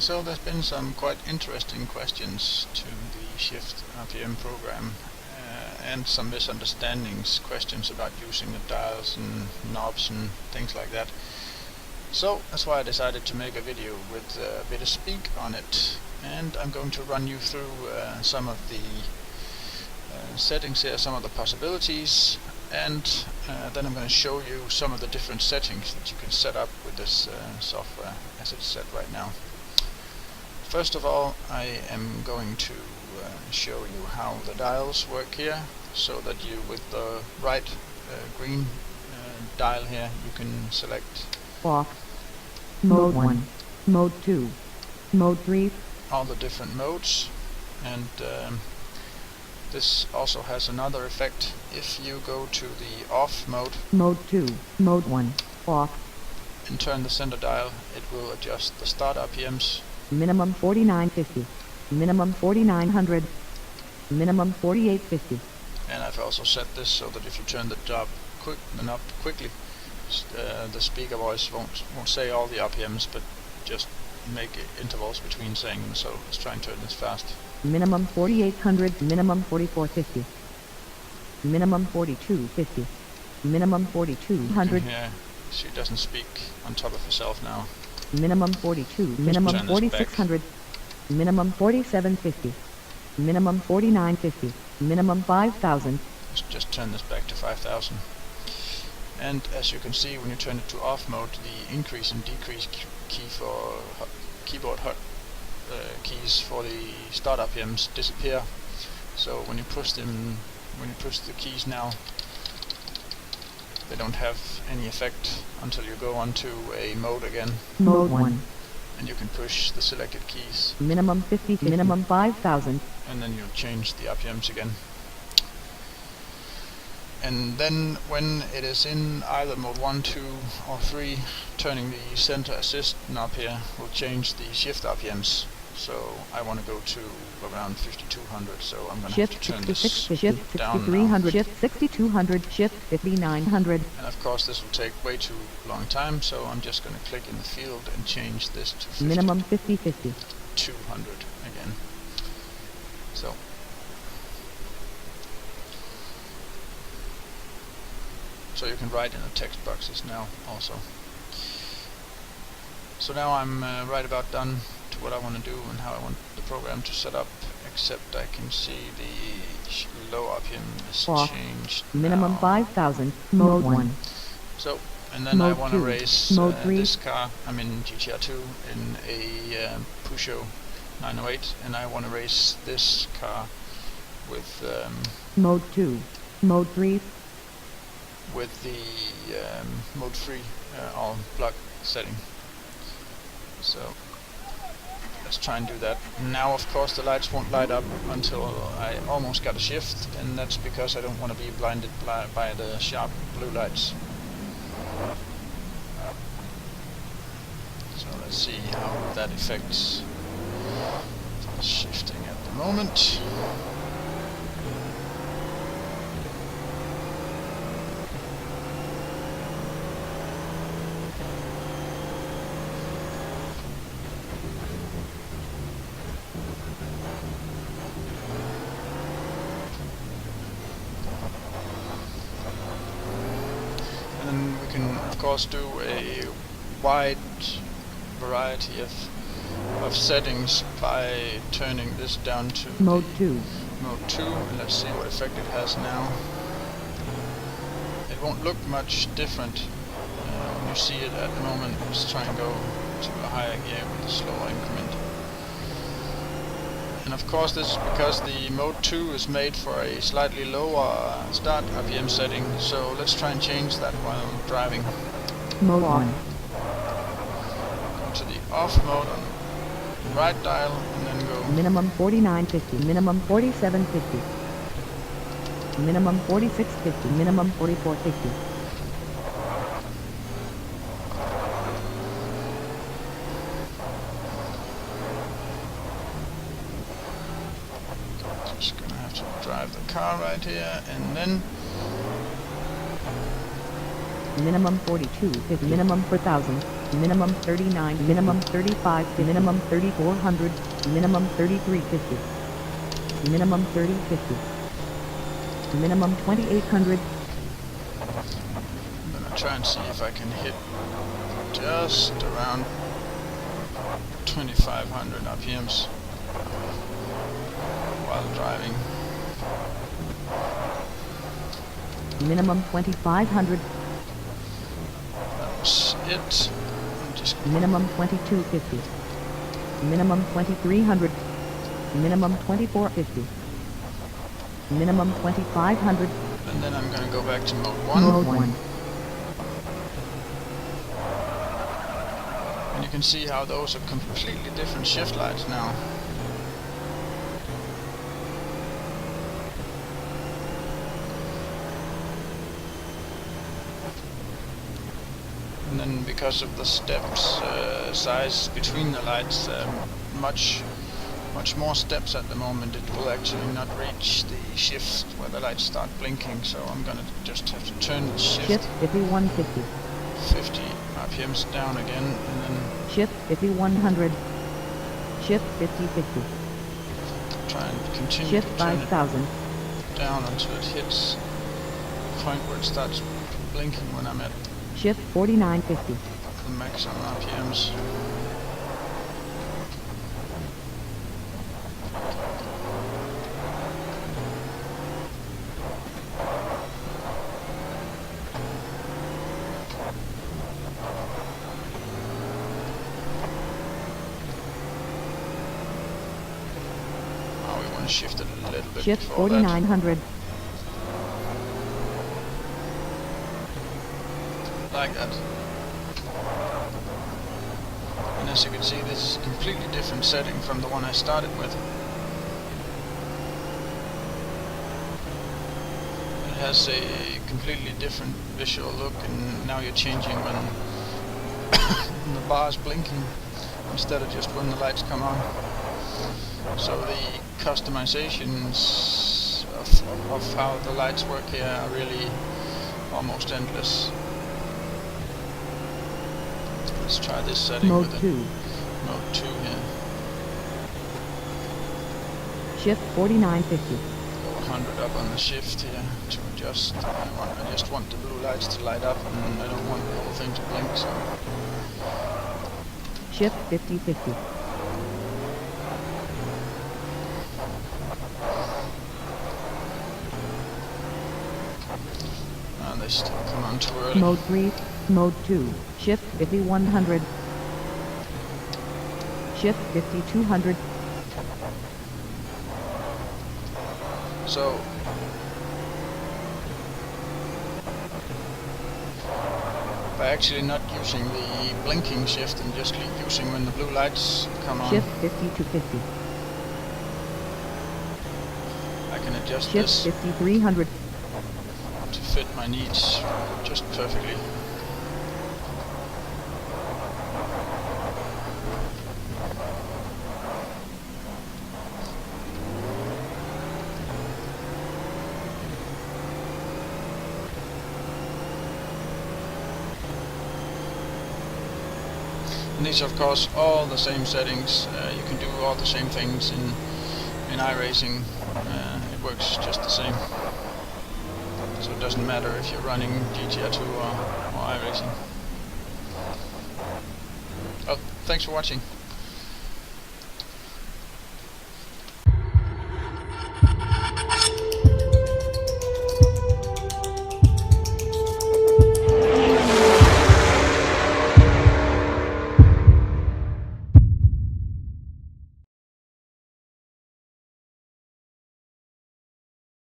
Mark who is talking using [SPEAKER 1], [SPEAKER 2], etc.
[SPEAKER 1] So there's been some quite interesting questions to the Shift RPM program and some misunderstandings, questions about using the dials and knobs and things like that. So that's why I decided to make a video with a bit of speak on it, and I'm going to run you through some of the settings here, some of the possibilities, and then I'm going to show you some of the different settings that you can set up with this software as it's set right now. First of all, I am going to show you how the dials work here, so that you, with the right green dial here, you can select
[SPEAKER 2] off, mode 1, mode 2, mode 3,
[SPEAKER 1] all the different modes. And this also has another effect. If you go to the off mode,
[SPEAKER 2] mode 2, mode 1, off,
[SPEAKER 1] and turn the center dial, it will adjust the start RPMs.
[SPEAKER 2] Minimum 4950, minimum 4900, minimum 4850.
[SPEAKER 1] And I've also set this so that if you turn the knob quickly, the speaker voice won't say all the RPMs, but just make intervals between saying them. So let's try and turn this fast.
[SPEAKER 2] Minimum 4800, minimum 4450, minimum 4250, minimum 4200.
[SPEAKER 1] Yeah, she doesn't speak on top of herself now.
[SPEAKER 2] Minimum 42, minimum 4600, minimum 4750, minimum 4950, minimum 5000.
[SPEAKER 1] Let's just turn this back to 5000. And as you can see, when you turn it to off mode, the increase and decrease key for keyboard keys for the start RPMs disappear. So when you push the keys now, they don't have any effect until you go onto a mode again.
[SPEAKER 2] Mode 1.
[SPEAKER 1] And you can push the selected keys.
[SPEAKER 2] Minimum 50, minimum 5000.
[SPEAKER 1] And then you'll change the RPMs again. And then when it is in either mode 1, 2 or 3, turning the center assist knob here will change the shift RPMs. So I want to go to around 5200, so I'm going to have to turn this
[SPEAKER 2] shift
[SPEAKER 1] down
[SPEAKER 2] 6300,
[SPEAKER 1] now.
[SPEAKER 2] shift 6200, shift 5900.
[SPEAKER 1] And of course this will take way too long time, so I'm just going to click in the field and change this to 50,
[SPEAKER 2] minimum 5050.
[SPEAKER 1] 200 again. So you can write in the text boxes now also. So now I'm right about done to what I want to do and how I want the program to set up, except I can see the low RPM is
[SPEAKER 2] off,
[SPEAKER 1] changed
[SPEAKER 2] minimum
[SPEAKER 1] now.
[SPEAKER 2] 5000, mode 1.
[SPEAKER 1] So, and then
[SPEAKER 2] mode
[SPEAKER 1] I want to
[SPEAKER 2] 2,
[SPEAKER 1] race
[SPEAKER 2] mode 3.
[SPEAKER 1] this car. I'm in GTR2 in a Peugeot 908, and I want to race this car with
[SPEAKER 2] mode 2, mode 3,
[SPEAKER 1] with the mode 3 all plug setting. So let's try and do that. Now of course the lights won't light up until I almost got a shift, and that's because I don't want to be blinded by the sharp blue lights. So let's see how that affects shifting at the moment. And we can of course do a wide variety of settings by turning this down to
[SPEAKER 2] mode 2.
[SPEAKER 1] Mode 2, and let's see what effect it has now. It won't look much different when you see it at the moment. Let's try and go to a higher gear with a slower increment. And of course this is because the mode 2 is made for a slightly lower start RPM setting, so let's try and change that while driving.
[SPEAKER 2] Mode 1.
[SPEAKER 1] Go to the off mode on the right dial, and then go
[SPEAKER 2] Minimum 4950, minimum 4750, minimum 4650, minimum 4450.
[SPEAKER 1] Just gonna have to drive the car right here, and then
[SPEAKER 2] minimum 4250, minimum 4000, minimum 39, minimum 35, minimum 3400, minimum 3350, minimum 3050, minimum 2800,
[SPEAKER 1] I'm gonna try and see if I can hit just around 2500 RPMs while driving.
[SPEAKER 2] minimum 2500,
[SPEAKER 1] That was it. I'm just
[SPEAKER 2] minimum 2250, minimum 2300, minimum 2450, minimum 2500,
[SPEAKER 1] and then I'm gonna go back to mode 1.
[SPEAKER 2] mode 1,
[SPEAKER 1] And you can see how those are completely different shift lights now. And then because of the steps size between the lights, much more steps at the moment, it will actually not reach the shift where the lights start blinking, so I'm gonna just have to turn the
[SPEAKER 2] shift 5150,
[SPEAKER 1] 50 RPMs down again, and then
[SPEAKER 2] shift 5100, shift 5050,
[SPEAKER 1] try and continue
[SPEAKER 2] shift
[SPEAKER 1] to turn
[SPEAKER 2] 5000,
[SPEAKER 1] it down until it hits the point where it starts blinking when I'm at
[SPEAKER 2] shift 4950,
[SPEAKER 1] the maximum RPMs. Now we want to shift it a little bit
[SPEAKER 2] shift
[SPEAKER 1] before that.
[SPEAKER 2] 4900,
[SPEAKER 1] Like that. And as you can see, this is a completely different setting from the one I started with. It has a completely different visual look, and now you're changing when the bar is blinking instead of just when the lights come on. So the customizations of how the lights work here are really almost endless. Let's try this setting
[SPEAKER 2] mode
[SPEAKER 1] with
[SPEAKER 2] 2,
[SPEAKER 1] mode 2 here.
[SPEAKER 2] shift 4950,
[SPEAKER 1] Go 100 up on the shift here to adjust. I just want the blue lights to light up, and I don't want the whole thing to blink, so
[SPEAKER 2] shift 5050,
[SPEAKER 1] they still come on too early.
[SPEAKER 2] mode 3, mode 2, shift 5100, shift 5200,
[SPEAKER 1] So by actually not using the blinking shift and just using when the blue lights come on,
[SPEAKER 2] shift 5250,
[SPEAKER 1] I can adjust
[SPEAKER 2] shift
[SPEAKER 1] this
[SPEAKER 2] 5300,
[SPEAKER 1] to fit my needs just perfectly. And these are of course all the same settings. You can do all the same things in iRacing. It works just the same. So it doesn't matter if you're running GTR2 or iRacing. Oh, thanks for watching.